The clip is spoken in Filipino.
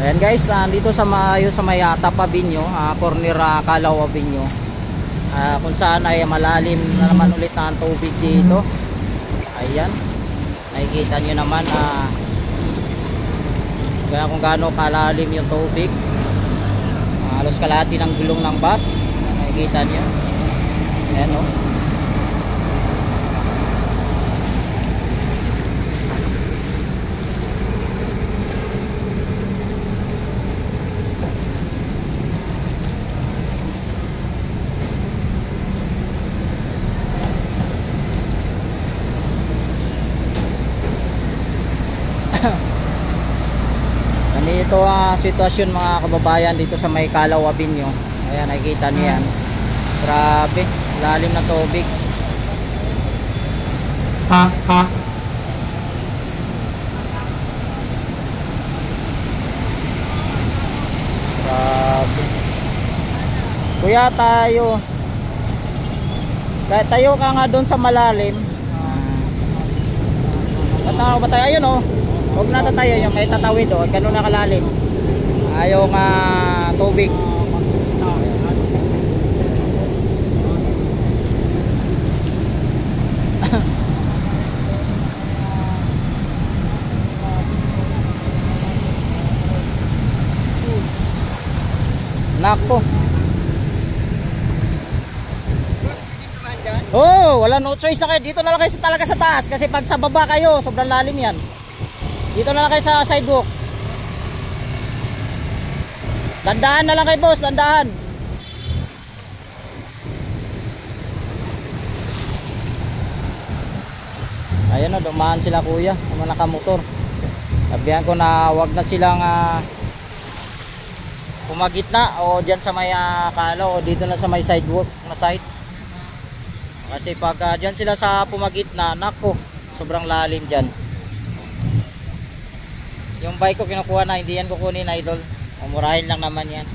Ayan guys, dito sa may Tapa Binyo, corner Calao Binyo, kung saan ay malalim na naman ulit ang tubig dito. Ayan, nakikita nyo naman kung gaano kalalim yung tubig. Halos kalahati ng gulong ng bus, nakikita nyo. Ayan o. Ganito ang sitwasyon mga kababayan dito sa may Calao Binyo. Ayan, nakikita niyo yan. Grabe, lalim na tubig. Grabe. Kuya, tayo ka nga doon sa malalim. Tatawa ba tayo? Ayun o. Huwag na tayo yung may tatawid o. Ganun na kalalim. Ayaw nga tubig. Nako. Oh, wala, no choice na kayo. Dito na lang kayo talaga sa taas. Kasi pag sa baba kayo, sobrang lalim yan. Dito na lang kayo sa sidewalk. Dandahan na lang kayo boss, dandahan. Ayan o, dumaan sila kuya, mga nakamotor. Sabihan ko na wag na silang pumagitna o dyan sa may Calao o dito na sa may sidewalk na side. Kasi pag dyan sila sa pumagitna, nako, sobrang lalim dyan. Yung bike ko kinukuha na, hindi yan kukunin idol. Umurahin lang naman yan.